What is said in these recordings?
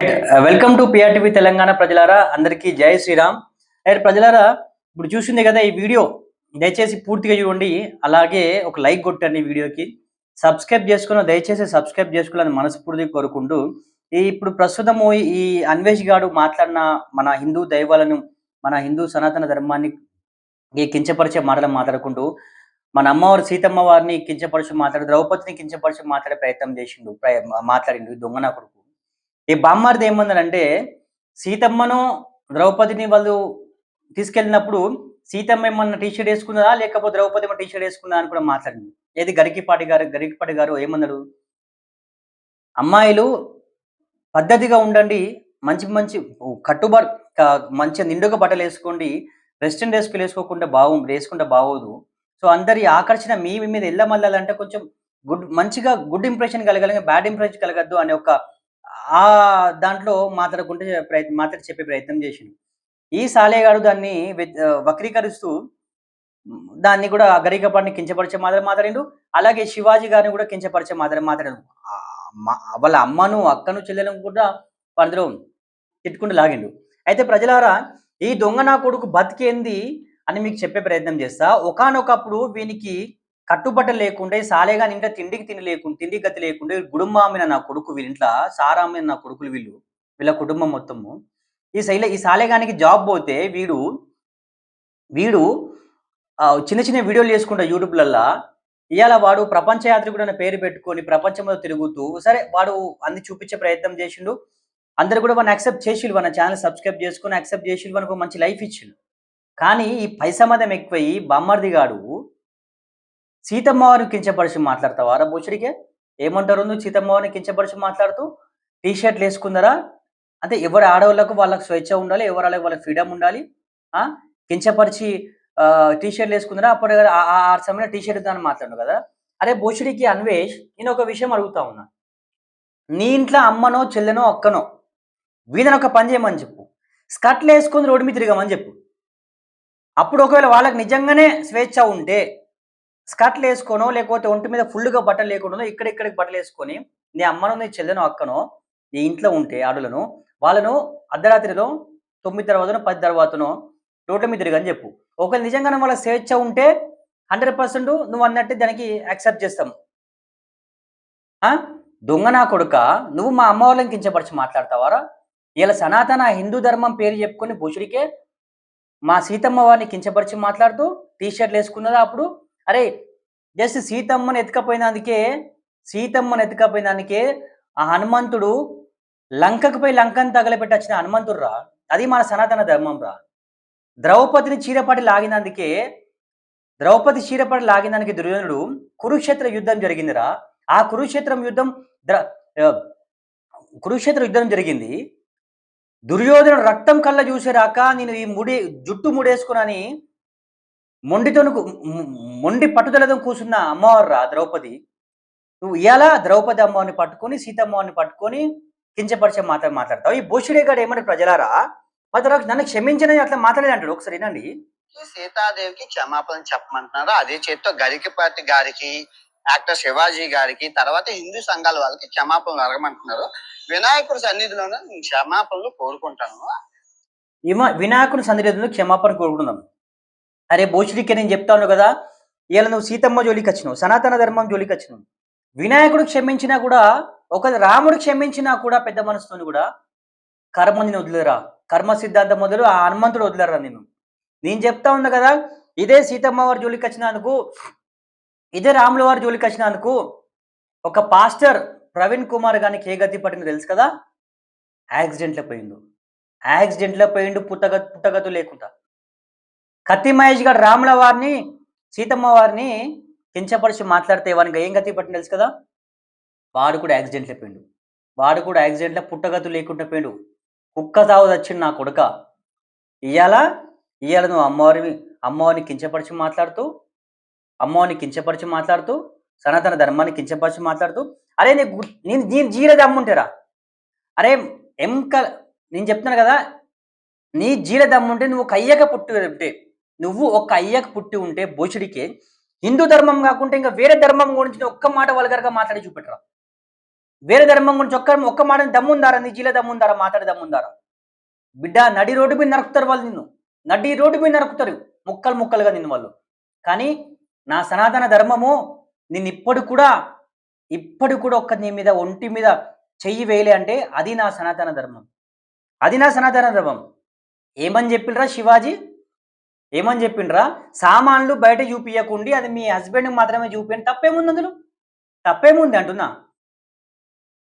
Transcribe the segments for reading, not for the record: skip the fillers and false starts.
Welcome to పిఆర్టీవీ Telangana ప్రజలారా, అందరికీ జై శ్రీరామ్. ప్రజలారా, ఇప్పుడు చూసింది కదా ఈ వీడియో, దయచేసి పూర్తిగా చూడండి. అలాగే ఒక లైక్ కొట్టండి వీడియోకి. దయచేసి సబ్స్క్రైబ్ చేసుకోవాలని మనస్ఫూర్తిగా కోరుకుంటూ, ఇప్పుడు ప్రస్తుతము ఈ అన్వేష్ గాడు మాట్లాడిన మన హిందూ దైవాలను, మన హిందూ సనాతన ధర్మాన్ని కించపరిచే మాటలు మాట్లాడుకుంటూ, మన అమ్మవారు సీతమ్మ వారిని కించపరిచి ద్రౌపదిని కించపరిచి మాట్లాడే ప్రయత్నం చేసిండు, మాట్లాడిండు దొంగ నా కొడుకు. ఈ బామ్మారిది ఏమన్నాడంటే, సీతమ్మను ద్రౌపదిని వాళ్ళు తీసుకెళ్ళినప్పుడు సీతమ్మ ఏమన్నా టీ షర్ట్ వేసుకున్నదా, లేకపోతే ద్రౌపది ఏమన్నా టీ షర్ట్ వేసుకున్నదా అని కూడా మాట్లాడింది. ఏది గరికిపాటి గారు ఏమన్నారు, అమ్మాయిలు పద్ధతిగా ఉండండి, మంచి మంచి కట్టుబడి మంచిగా నిండుగా బట్టలు వేసుకోండి, వెస్టర్న్ డ్రెస్సులు వేసుకుంటే బాగోదు. సో అందరి ఆకర్షణ మీ మీద ఎల్లమల్లాలంటే కొంచెం మంచిగా గుడ్ ఇంప్రెషన్ కలగాలి, బ్యాడ్ ఇంప్రెషన్ కలగద్దు అనే ఒక దాంట్లో మాట్లాడి చెప్పే ప్రయత్నం చేసిండు. ఈ సాలేగాడు దాన్ని వక్రీకరిస్తూ దాన్ని కూడా గరికపాటిని కించపరిచే మాట్లాడిండు. అలాగే శివాజీ గారిని కూడా కించపరిచే మాట్లాడాడు. వాళ్ళ అమ్మను, అక్కను, చెల్లెలను కూడా అందులో తిట్టుకుంటూ లాగిండు. అయితే ప్రజలారా, ఈ దొంగ నా కొడుకు బతికేంది అని మీకు చెప్పే ప్రయత్నం చేస్తా. ఒకానొకప్పుడు వీనికి కట్టుబట్టలు లేకుండా, సాలేగా ఇంట్లో తిండి గతి లేకుండా, గుడుంబామిన నా కొడుకు వీళ్ళింట్ల సారామిన నా కొడుకులు వీళ్ళ కుటుంబం మొత్తము. ఈ సాలేగానికి జాబ్ పోతే వీడు చిన్న చిన్న వీడియోలు చేసుకుంటా యూట్యూబ్‌లల్లా. ఇయాల వాడు ప్రపంచ యాత్రికుడు అనే పేరు పెట్టుకొని ప్రపంచంలో తిరుగుతూ, సరే వాడు అన్ని చూపించే ప్రయత్నం చేసిండు. అందరూ కూడా వాడిని యాక్సెప్ట్ చేసిళ్ళు. మన ఛానల్ సబ్స్క్రైబ్ చేసుకొని యాక్సెప్ట్ చేసిళ్ళు. వానికి మంచి లైఫ్ ఇచ్చిళ్ళు. కానీ ఈ పైసమదం ఎక్కువయ్యి బామ్మర్ది గాడు సీతమ్మ వారిని కించపరిచి మాట్లాడతావారా బొచ్చుడికే? ఏమంటారు నువ్వు సీతమ్మ వారిని కించపరిచి మాట్లాడుతూ? టీ షర్ట్లు వేసుకుందరా? అంటే ఎవరి ఆడవాళ్ళకు వాళ్ళకి స్వేచ్ఛ ఉండాలి, ఎవరి వాళ్ళకి ఫ్రీడమ్ ఉండాలి. కించపరిచి టీ షర్ట్లు వేసుకుందరా? అప్పుడు ఆ సమయంలో టీ షర్ట్ అని మాట్లాడు కదా. అరే బొచ్చుడికి అన్వేష్, నేను ఒక విషయం అడుగుతా ఉన్నా. నీ ఇంట్లో అమ్మనో, చెల్లెనో, అక్కనో వీళ్ళని ఒక పని చేయమని చెప్పు. స్కర్ట్లు వేసుకొని రోడ్డు మీద తిరగమని చెప్పు. అప్పుడు ఒకవేళ వాళ్ళకి నిజంగానే స్వేచ్ఛ ఉంటే స్కర్ట్లు వేసుకోనో, లేకపోతే ఒంటి మీద ఫుల్‌గా బట్టలు లేకుండానో, ఇక్కడిక్కడికి బట్టలు వేసుకొని నీ అమ్మనో, నీ చెల్లెనో, అక్కనో నీ ఇంట్లో ఉంటే ఆడోళ్ళను, వాళ్ళను అర్ధరాత్రిలో 9 తర్వాతనో, 10 తర్వాతనో రోడ్ల మీద తిరగని చెప్పు. ఒకవేళ నిజంగానే వాళ్ళకి స్వేచ్ఛ ఉంటే 100% నువ్వు అన్నట్టు దానికి యాక్సెప్ట్ చేస్తాం. దొంగ నా కొడుకా, నువ్వు మా అమ్మ వాళ్ళని కించపరిచి మాట్లాడతావారా? ఇలా సనాతన హిందూ ధర్మం పేరు చెప్పుకొని బొచ్చుడికే మా సీతమ్మ వారిని కించపరిచి మాట్లాడుతూ టీ షర్ట్లు వేసుకున్నదా అప్పుడు? అరే జస్ట్ సీతమ్మను ఎత్తుకపోయినందుకే ఆ హనుమంతుడు లంకకు పోయి లంకను తగలబెట్టి వచ్చిన హనుమంతుడు రా. అది మన సనాతన ధర్మం రా. ద్రౌపది చీరపడి లాగినందుకే దుర్యోధనుడు కురుక్షేత్ర యుద్ధం జరిగిందిరా. ఆ కురుక్షేత్ర యుద్ధం జరిగింది. దుర్యోధనుడు రక్తం కళ్ళ చూసేరాక నేను ఈ జుట్టు ముడేసుకునని మొండి పట్టుదలతో కూర్చున్న అమ్మవారు ద్రౌపది. నువ్వు ఇయాల ద్రౌపది అమ్మవారిని పట్టుకొని, సీతమ్మవారిని పట్టుకొని కించపరిచే మాట్లాడతావు. ఈ బోషుడేగాడు ఏమని ప్రజలారా, నన్ను క్షమించని అట్లా మాట్లాడేది ఒకసారి వినండి. సీతాదేవికి క్షమాపణ చెప్పమంటున్నారు. అదే చేత్తో గరికపాటి గారికి, యాక్టర్ శివాజీ గారికి, తర్వాత హిందూ సంఘాల వాళ్ళకి క్షమాపణలు అడగమంటున్నారు. వినాయకుడి సన్నిధిలోనే క్షమాపణలు కోరుకుంటాను. వినాయకుడి సన్నిధిలో క్షమాపణ కోరుకుంటున్నాం. అరే బోచుడికి నేను చెప్తాను కదా, ఇలా నువ్వు సీతమ్మ జోలికి వచ్చినావు, సనాతన ధర్మం జోలికి వచ్చినావు. వినాయకుడు క్షమించినా కూడా, ఒక రాముడు క్షమించినా కూడా పెద్ద మనసుతో కూడా కర్మని వదిలేరా. కర్మ సిద్ధాంతం మొదలు ఆ హనుమంతుడు వదిలేరా నేను చెప్తా ఉన్నా కదా. ఇదే సీతమ్మ వారి జోలికి వచ్చినందుకు, ఇదే రాముల వారి జోలికి వచ్చినందుకు ఒక పాస్టర్ ప్రవీణ్ కుమార్ గారికి ఏ గతి పట్టిందో తెలుసు కదా. యాక్సిడెంట్లో పోయిండు పుట్టగతు లేకుండా. కత్తి మహేష్ గారు రాముల వారిని, సీతమ్మ వారిని కించపరిచి మాట్లాడితే వానికి ఏం గతి పట్టింది తెలుసు కదా. వాడు కూడా యాక్సిడెంట్లో పుట్టగతు లేకుండా పోయిండు. కుక్క తావు వచ్చింది నా కొడుక. ఇవాళ నువ్వు అమ్మవారిని కించపరిచి మాట్లాడుతూ సనాతన ధర్మాన్ని కించపరిచి మాట్లాడుతూ, అరే నేను జీర దమ్ముంటేరా. అరే నేను చెప్తున్నాను కదా, నీ జీర దమ్ముంటే నువ్వు ఒక అయ్యక పుట్టి ఉంటే బోచుడికి హిందూ ధర్మం కాకుండా ఇంకా వేరే ధర్మం గురించి ఒక్క మాట వల్గర్గా మాట్లాడి చూపెట్టరా. వేరే ధర్మం గురించి ఒక్క మాట దమ్ముందారా, నీ జీల దమ్ముందారా, మాట్లాడే దమ్ముందారా? బిడ్డ నడి రోడ్డు మీద నరుకుతారు వాళ్ళు నిన్ను, నడి రోడ్డు మీద నరుకుతారు ముక్కలు ముక్కలుగా నిన్ను వాళ్ళు. కానీ నా సనాతన ధర్మము నిన్ను ఇప్పటి కూడా ఒక్క నీ మీద ఒంటి మీద చెయ్యి వేయలే అంటే అది నా సనాతన ధర్మం, అది నా సనాతన ధర్మం. ఏమని చెప్పిండ్రా శివాజీ, ఏమని చెప్పిండ్రా? సామాన్లు బయట చూపియకుండి, అది మీ హస్బెండ్కి మాత్రమే చూపించండి. తప్పేముంది అందులో? తప్పేముంది అంటున్నా,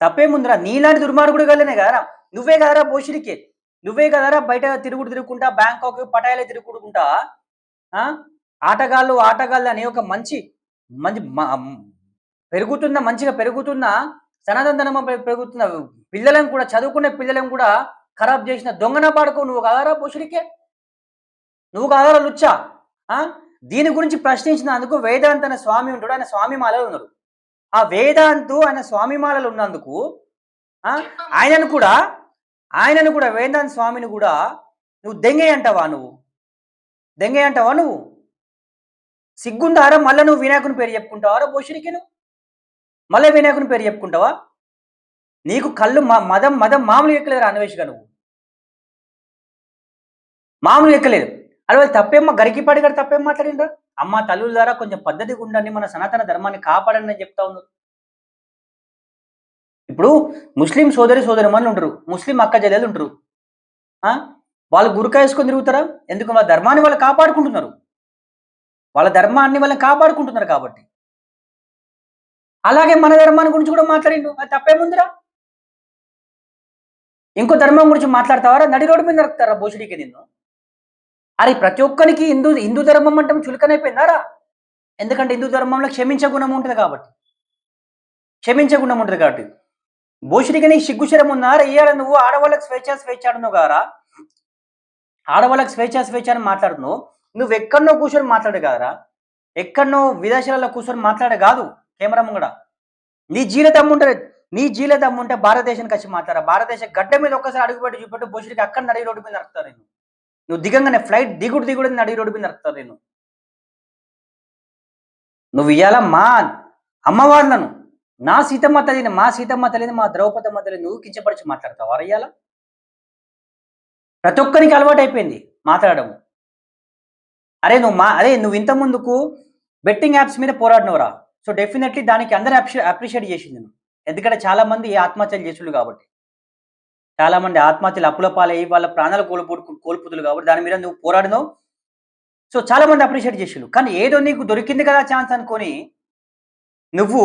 తప్పేముందిరా? నీలాంటి దుర్మార్గుడు గలనే కదరా, నువ్వే కదరా బోషిడికి, నువ్వే కదరా బయట తిరుగుకుంటా బ్యాంకాక్ పటాయాలే తిరుగుకుంటా ఆటగాళ్ళు అని ఒక మంచి మంచి మంచిగా పెరుగుతున్న సనాతన ధర్మం పెరుగుతున్న పిల్లలను కూడా, చదువుకునే పిల్లలను కూడా ఖరాబ్ చేసిన దొంగన పాడుకో నువ్వు కదరా బోషుడికే, నువ్వు కదరా లుచ్చా. దీని గురించి ప్రశ్నించినందుకు వేదాంత అనే స్వామి ఉంటాడు, ఆయన స్వామి మాలలు ఉన్నారు. ఆ వేదాంతు ఆయన స్వామి మాలలు ఉన్నందుకు ఆయనను కూడా వేదాంత స్వామిని కూడా నువ్వు దెంగే అంటావా? నువ్వు సిగ్గుందారా? మళ్ళీ నువ్వు వినాయకుని పేరు చెప్పుకుంటావారా బోషుడికి? నువ్వు మళ్ళీ వినాయకుని పేరు చెప్పుకుంటావా? నీకు కళ్ళు మదం మామూలు ఎక్కలేదురా అన్వేషగా, నువ్వు మామూలు ఎక్కలేదు. అది వాళ్ళు తప్పేమ్మా, గరికిపాటి గారు తప్పేం మాట్లాడిండ్రా? అమ్మ తల్లుల ద్వారా కొంచెం పద్ధతిగా ఉండండి, మన సనాతన ధర్మాన్ని కాపాడండి అని చెప్తా ఉన్నారు. ఇప్పుడు ముస్లిం సోదరిమణులు ఉంటారు, ముస్లిం అక్క చెల్లెలు ఉంటారు. వాళ్ళు గురక వేసుకొని తిరుగుతారా? ఎందుకు? వాళ్ళ ధర్మాన్ని వాళ్ళు కాపాడుకుంటున్నారు, వాళ్ళ ధర్మాన్ని వాళ్ళని కాపాడుకుంటున్నారు కాబట్టి. అలాగే మన ధర్మాన్ని గురించి కూడా మాట్లాడిండు, అది తప్పేముందిరా? ఇంకో ధర్మం గురించి మాట్లాడతావారా? నడి రోడ్డు మీద నరుకుతారా బోషుడికి నిన్ను? అరే ప్రతి ఒక్కరికి హిందూ ధర్మం అంటే చులకనైపోయిందారా? ఎందుకంటే హిందూ ధర్మంలో క్షమించే గుణం ఉంటుంది కాబట్టి, బోషుడికి నీకు సిగ్గుశరం ఉన్నారా? ఇయ్యాల నువ్వు ఆడవాళ్ళకి స్వేచ్ఛ అడున్నావు కారా, ఆడవాళ్ళకి స్వేచ్ఛ అని మాట్లాడుతున్నావు. నువ్వు ఎక్కడనో కూర్చొని మాట్లాడే కాదరా, ఎక్కడనో విదేశాలలో కూర్చొని మాట్లాడే కాదు. కెమెరా ముంగడ నీ జీలదమ్ము ఉంటే భారతదేశానికి వచ్చి మాట్లాడా. భారతదేశ గడ్డ మీద ఒక్కసారి అడుగుపెట్టి చూపెట్టు బోషుడికి అక్కడ నడి రోడ్డు మీద నరుకుతారు నేను. నువ్వు దిగంగానే ఫ్లైట్ దిగుడు నడి రోడ్డు మీద నరుకుతారు నేను. నువ్వు ఇయ్యాల మా అమ్మవార్లను, మా సీతమ్మ తల్లిని మా ద్రౌపదమ్మ తల్లిని నువ్వు కించపరిచి మాట్లాడతావు అరయ్యాల? ప్రతి ఒక్కరికి అలవాటు అయిపోయింది మాట్లాడడం. నువ్వు ఇంత ముందుకు బెట్టింగ్ యాప్స్ మీద పోరాడినవరా, సో డెఫినెట్లీ దానికి అందరూ అప్రిషియేట్ చేసింది నువ్వు. ఎందుకంటే చాలా మంది ఆత్మహత్యలు చేసులు కాబట్టి, చాలా మంది ఆత్మహత్యలు అప్పుల పాలయ్యి వాళ్ళ ప్రాణాలు కోల్పోతులు కాబట్టి దాని మీద నువ్వు పోరాడినావు. సో చాలా మంది అప్రిషియేట్ చేసిళ్ళు. కానీ ఏదో నీకు దొరికింది కదా ఛాన్స్ అనుకొని నువ్వు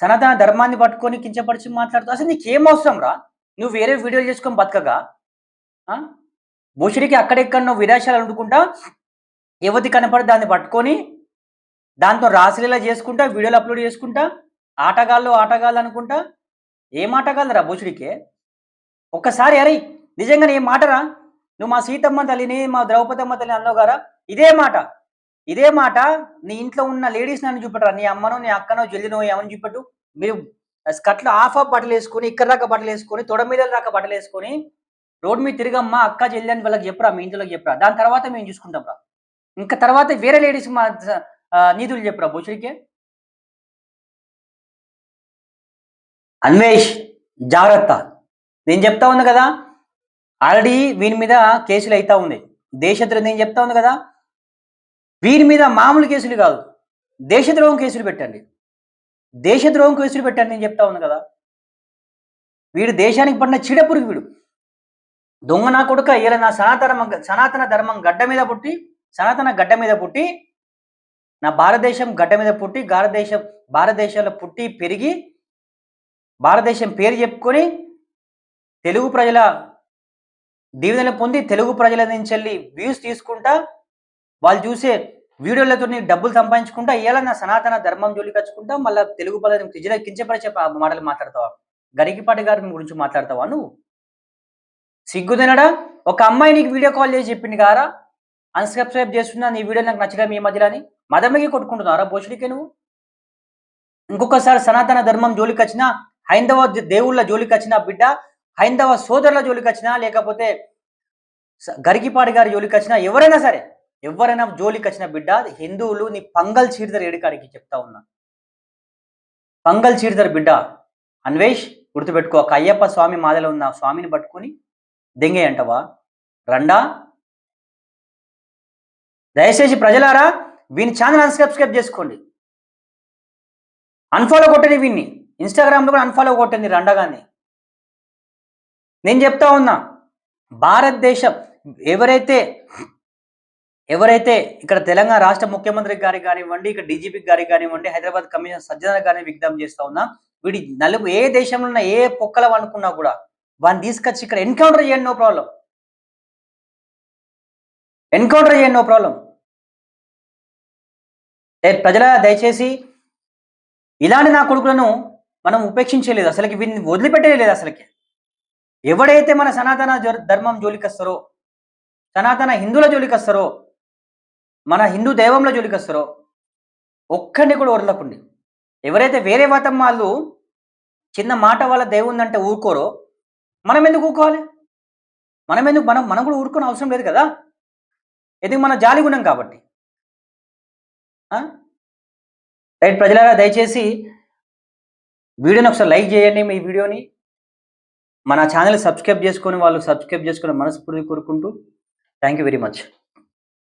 సనాతన ధర్మాన్ని పట్టుకొని కించపరిచి మాట్లాడుతావు. అసలు నీకేం అవసరం రా? నువ్వు వేరే వీడియోలు చేసుకొని బతకగా బోషుడికి అక్కడెక్కడ విదేశాలు వండుకుంటా యువతి కనపడి దాన్ని పట్టుకొని దాంతో రాసలీలా చేసుకుంటా, వీడియోలు అప్లోడ్ చేసుకుంటా, ఆటగాళ్ళు అనుకుంటా. ఏం ఆటగాళ్ళు రా బోషుడికే? ఒక్కసారి అరే నిజంగా ఏం మాటరా? నువ్వు మా సీతమ్మ తల్లిని, మా ద్రౌపదమ్మ తల్లిని అన్నావు గారా, ఇదే మాట నీ ఇంట్లో ఉన్న లేడీస్ నన్ను చూపెట్టరా, నీ అమ్మనో నీ అక్కనో చెల్లినో ఏమని చూపెట్టు. మీరు స్కట్లో ఆఫ్ బట్టలు వేసుకొని, ఇక్కడ దాకా బట్టలు వేసుకొని, తొడ మీద దాకా బట్టలు వేసుకొని రోడ్ మీద తిరిగమ్మా అక్క చెల్లి అని వాళ్ళకి చెప్పరా, మీ ఇంట్లోకి చెప్పరా. దాని తర్వాత మేము చూసుకుంటాం రా. ఇంకా తర్వాత వేరే లేడీస్ మా నీతులు చెప్పరా బోషుడికే. అన్వేష్ జాగ్రత్త, నేను చెప్తా ఉన్నా కదా, ఆల్రెడీ వీని మీద కేసులు అవుతా ఉన్నాయి. దేశద్రోహం నేను చెప్తా ఉన్నా కదా, వీరి మీద మామూలు కేసులు కాదు, దేశద్రోహం కేసులు పెట్టండి, నేను చెప్తా ఉన్నా కదా. వీడు దేశానికి పడిన చీడపురుగు, వీడు దొంగ నా కొడుక. ఇలా నా సనాతన ధర్మం గడ్డ మీద పుట్టి, సనాతన గడ్డ మీద పుట్టి, నా భారతదేశం గడ్డ మీద పుట్టి, భారతదేశంలో పుట్టి పెరిగి భారతదేశం పేరు చెప్పుకొని తెలుగు ప్రజల దీవెనలు పొంది తెలుగు ప్రజల నుంచి వెళ్ళి వ్యూస్ తీసుకుంటా, వాళ్ళు చూసే వీడియోలతో డబ్బులు సంపాదించుకుంటా, ఇలా నా సనాతన ధర్మం జోలికి వచ్చుకుంటా, మళ్ళీ తెలుగు ప్రజలను కించపరిచే మాటలు మాట్లాడతావా? గరికిపాటి గారి గురించి మాట్లాడతావా నువ్వు? సిగ్గుదేనడా? ఒక అమ్మాయి నీకు వీడియో కాల్ చేసి చెప్పింది కారా, అన్సబ్స్క్రైబ్ చేస్తున్నా, నీ వీడియో నాకు నచ్చడం ఈ మధ్యలో అని మదమ్మకి కొట్టుకుంటున్నారా బోషుడికే నువ్వు? ఇంకొకసారి సనాతన ధర్మం జోలికి వచ్చినా, హైందవ దేవుళ్ళ జోలికి వచ్చినా బిడ్డ, హైందవ సోదరుల జోలికి వచ్చినా, లేకపోతే గరికిపాటి గారి జోలికి వచ్చినా, ఎవరైనా జోలికి వచ్చిన బిడ్డ, హిందువులు నీ పంగల్ చీడతారు. ఏడికాడికి చెప్తా ఉన్నా, పంగల్ చీడతారు బిడ్డ. అన్వేష్ గుర్తుపెట్టుకో, ఒక అయ్యప్ప స్వామి మాదలో ఉన్న ఆ స్వామిని పట్టుకొని దెంగే అంటవా? రండా? దయచేసి ప్రజలారా వీని ఛానల్ అన్సబ్స్క్రైబ్ చేసుకోండి, అన్ఫాలో కొట్టండి వీన్ని, ఇన్స్టాగ్రామ్లో కూడా అన్ఫాలో కొట్టండి రండగాన్ని. నేను చెప్తా ఉన్నా, భారతదేశం ఎవరైతే ఇక్కడ తెలంగాణ రాష్ట్ర ముఖ్యమంత్రి గారికి కానివ్వండి, ఇక్కడ డీజీపీ గారికి కానివ్వండి, హైదరాబాద్ కమిషనర్ సజ్జనార్ గారిని విజ్ఞప్తి చేస్తా ఉన్నా, వీడి ఏ దేశంలో ఉన్న ఏ పొక్కల అనుకున్నా కూడా వాడిని తీసుకొచ్చి ఇక్కడ ఎన్కౌంటర్ చేయండి, నో ప్రాబ్లం. ఎన్కౌంటర్ చేయండి, నో ప్రాబ్లం. ప్రజల దయచేసి ఇలాంటి నా కొడుకులను మనం ఉపేక్షించలేదు, అసలుకి వీరిని వదిలిపెట్టలేదు. అసలుకి ఎవడైతే మన సనాతన ధర్మం జోలికొస్తారో, సనాతన హిందువుల జోలికొస్తారో, మన హిందూ దైవంలో జోలికొస్తారో ఒక్కడిని కూడా వదలకండి. ఎవరైతే వేరే మతం వాళ్ళు చిన్న మాట వాళ్ళ దేవుందంటే ఊరుకోరో, మనం ఎందుకు ఊరుకోవాలి? మనం కూడా ఊరుకోని అవసరం లేదు కదా, ఎందుకు? మన జాలి గుణం కాబట్టి. రైట్ ప్రజలారా, దయచేసి వీడియోని ఒకసారి లైక్ చేయండి, మీ వీడియోని మన ఛానల్ సబ్స్క్రైబ్ చేసుకొని వాళ్ళు సబ్స్క్రైబ్ చేసుకుని మనస్ఫూర్తి కోరుకుంటూ, థ్యాంక్ యూ వెరీ మచ్.